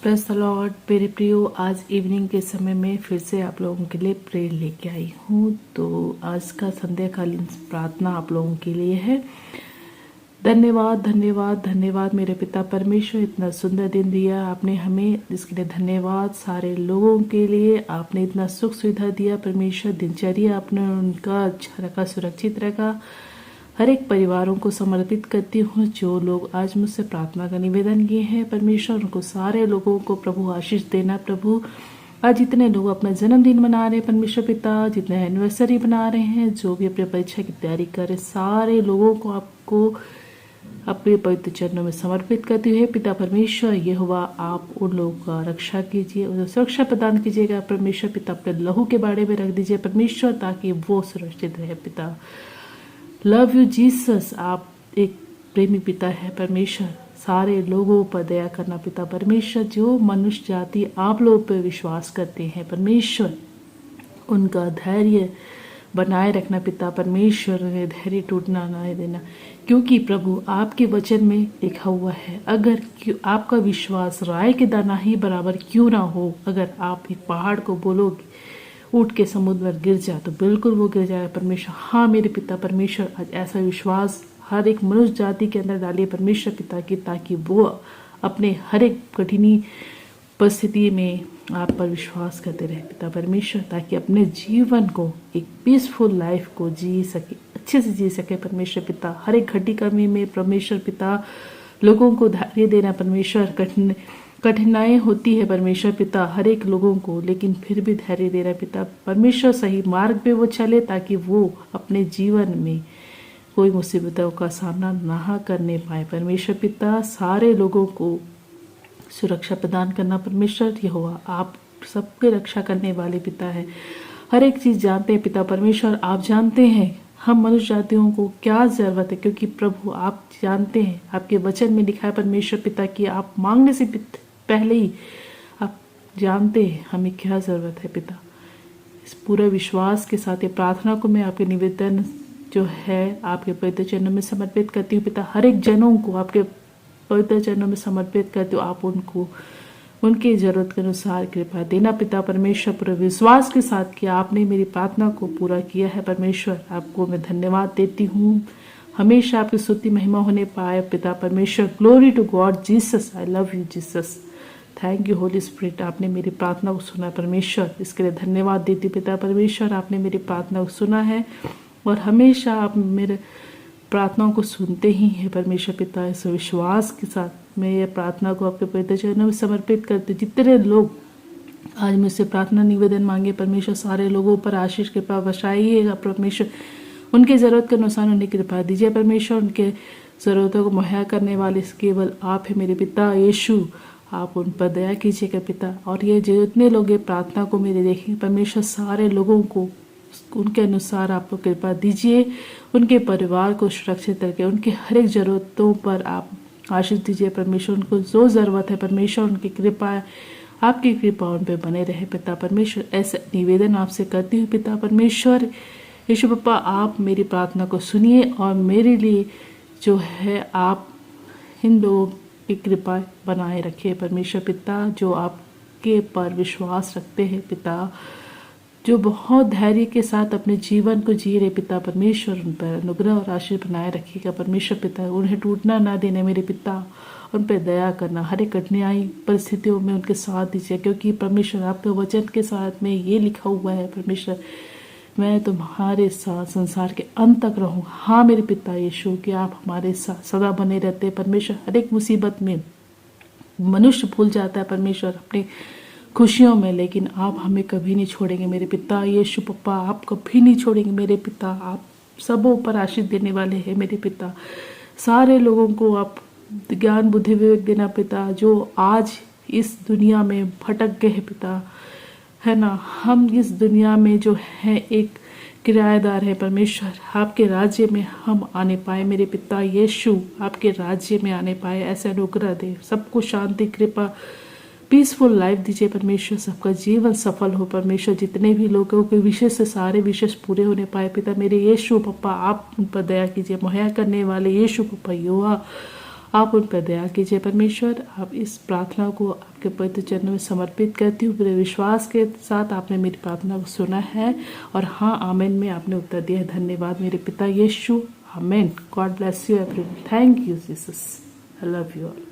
Praise the Lord. मेरे प्रियो, आज इवनिंग के समय में फिर से आप लोगों के लिए प्रेयर लेके आई हूँ। तो आज का संध्याकालीन प्रार्थना आप लोगों के लिए है। धन्यवाद धन्यवाद धन्यवाद मेरे पिता परमेश्वर, इतना सुंदर दिन दिया आपने हमें, जिसके लिए धन्यवाद। सारे लोगों के लिए आपने इतना सुख सुविधा दिया परमेश्वर। दिनचर्या आपने उनका अच्छा रखा, सुरक्षित रखा। हर एक परिवारों को समर्पित करती हूँ जो लोग आज मुझसे प्रार्थना का निवेदन किए हैं परमेश्वर, उनको सारे लोगों को प्रभु आशीष देना। प्रभु आज जितने लोग अपना जन्मदिन मना रहे हैं परमेश्वर पिता, जितने एनिवर्सरी बना रहे हैं, जो भी अपनी परीक्षा की तैयारी कर रहे, सारे लोगों को आपको अपने पवित्र चरणों में समर्पित करती हुए पिता परमेश्वर ये हुआ, आप उन लोगों का रक्षा कीजिए, उन्हें सुरक्षा प्रदान कीजिएगा परमेश्वर पिता। अपने लहू के बारे में रख दीजिए परमेश्वर, ताकि वो सुरक्षित रहे पिता। लव यू जीसस, आप एक प्रेमी पिता है परमेश्वर। सारे लोगों पर दया करना पिता परमेश्वर। जो मनुष्य जाति आप लोगों पर विश्वास करते हैं परमेश्वर, उनका धैर्य बनाए रखना पिता परमेश्वर। उन्हें धैर्य टूटना ना देना, क्योंकि प्रभु आपके वचन में लिखा हुआ है, अगर आपका विश्वास राय के दाना ही बराबर क्यों ना हो, अगर आप एक पहाड़ को बोलोगे उठ के समुद्र में गिर जा, तो बिल्कुल वो गिर जाएगा परमेश्वर। हाँ मेरे पिता परमेश्वर, आज ऐसा विश्वास हर एक मनुष्य जाति के अंदर डालिए परमेश्वर पिता की, ताकि वो अपने हर एक कठिनी परिस्थिति में आप पर विश्वास करते रहे पिता परमेश्वर, ताकि अपने जीवन को एक पीसफुल लाइफ को जी सके, अच्छे से जी सके परमेश्वर पिता। हर एक घटी कमी में परमेश्वर पिता लोगों को धैर्य देना परमेश्वर। कठिनाई होती है परमेश्वर पिता हर एक लोगों को, लेकिन फिर भी धैर्य दे रहा है पिता परमेश्वर। सही मार्ग पे वो चले, ताकि वो अपने जीवन में कोई मुसीबतों का सामना ना करने पाए परमेश्वर पिता। सारे लोगों को सुरक्षा प्रदान करना परमेश्वर। ये हुआ, आप सबके रक्षा करने वाले पिता है। हर एक चीज जानते हैं पिता परमेश्वर। आप जानते हैं हम मनुष्य जातियों को क्या जरूरत है, क्योंकि प्रभु आप जानते हैं, आपके वचन में लिखा है परमेश्वर पिता कि आप मांगने से पहले ही आप जानते हैं हमें क्या जरूरत है पिता। इस पूरे विश्वास के साथ ये प्रार्थना को मैं आपके निवेदन जो है आपके पवित्र चरणों में समर्पित करती हूँ पिता। हर एक जनों को आपके पवित्र चरणों में समर्पित करती हूँ। आप उनको उनकी जरूरत के अनुसार कृपा देना पिता परमेश्वर। पूरे विश्वास के साथ कि आपने मेरी प्रार्थना को पूरा किया है परमेश्वर, आपको मैं धन्यवाद देती हूँ। हमेशा आपकी स्तुति महिमा होने पाए पिता परमेश्वर। Glory to God Jesus, I love you Jesus. Thank you Holy Spirit, आपने मेरी प्रार्थना को सुना परमेश्वर, इसके लिए धन्यवाद देती पिता परमेश्वर। आपने मेरी प्रार्थना को सुना है और हमेशा आप मेरे प्रार्थनाओं को सुनते ही हैं परमेश्वर पिता। इस विश्वास के साथ मैं ये प्रार्थना को आपके पवित्र चरणों में समर्पित करती हूँ। जितने लोग आज मुझसे प्रार्थना निवेदन मांगे परमेश्वर, सारे लोगों पर आशीष कृपा बरसाइएगा परमेश्वर। उनके जरूरत के अनुसार उन्हें कृपा दीजिए परमेश्वर। उनके जरूरतों को मुहैया करने वाले केवल आप है मेरे पिता यीशु, आप उन पर दया कीजिएगा पिता। और ये जितने लोग ये प्रार्थना को मेरे देखेंगे परमेश्वर, सारे लोगों को उनके अनुसार आप कृपा दीजिए। उनके परिवार को सुरक्षित रखें, उनकी हर एक जरूरतों पर आप आशीष दीजिए परमेश्वर। उनको जो जरूरत है परमेश्वर, उनकी कृपा, आपकी कृपा उन पर बने रहे पिता परमेश्वर। ऐसे निवेदन आपसे करती हूँ पिता परमेश्वर। यीशु पप्पा, आप मेरी प्रार्थना को सुनिए और मेरे लिए जो है आप इन लोगों की कृपा बनाए रखिए परमेश्वर पिता, जो आपके पर विश्वास रखते हैं पिता, जो बहुत धैर्य के साथ अपने जीवन को जी रहे पिता परमेश्वर। उन पर अनुग्रह और आशीष बनाए रखिएगा परमेश्वर पिता। उन्हें टूटना ना देने मेरे पिता, उन पर दया करना, हर एक कठिनाई परिस्थितियों में उनके साथ दीजिए, क्योंकि परमेश्वर आपके वचन के साथ में ये लिखा हुआ है परमेश्वर, मैं तुम्हारे साथ संसार के अंत तक रहूँ। हाँ मेरे पिता यीशु, कि आप हमारे साथ सदा बने रहते हैं परमेश्वर। हर एक मुसीबत में मनुष्य भूल जाता है परमेश्वर अपने खुशियों में, लेकिन आप हमें कभी नहीं छोड़ेंगे मेरे पिता यीशु पप्पा। आप कभी नहीं छोड़ेंगे मेरे पिता। आप सबों पर आशीष देने वाले हैं मेरे पिता। सारे लोगों को आप ज्ञान बुद्धि विवेक देना पिता, जो आज इस दुनिया में भटक गए हैं पिता, है ना। हम इस दुनिया में जो है एक किराएदार है परमेश्वर। आपके राज्य में हम आने पाए मेरे पिता यीशु, आपके राज्य में आने पाए, ऐसे अनुग्रह दे। सबको शांति कृपा पीसफुल लाइफ दीजिए परमेश्वर। सबका जीवन सफल हो परमेश्वर। जितने भी लोगों के विशेष से सारे विशेष पूरे होने पाए पिता मेरे यीशु पप्पा, आप उन पर दया कीजिए। मुहैया करने वाले यीशु पप्पा युवा, आप उन पर दया कीजिए परमेश्वर। आप इस प्रार्थना को आपके पवित्र चरणों में समर्पित करती हूँ। पूरे विश्वास के साथ आपने मेरी प्रार्थना को सुना है और हाँ आमेन में आपने उत्तर दिया है। धन्यवाद मेरे पिता Yeshu, amen. God bless you everyone. Thank you Jesus. I love you all.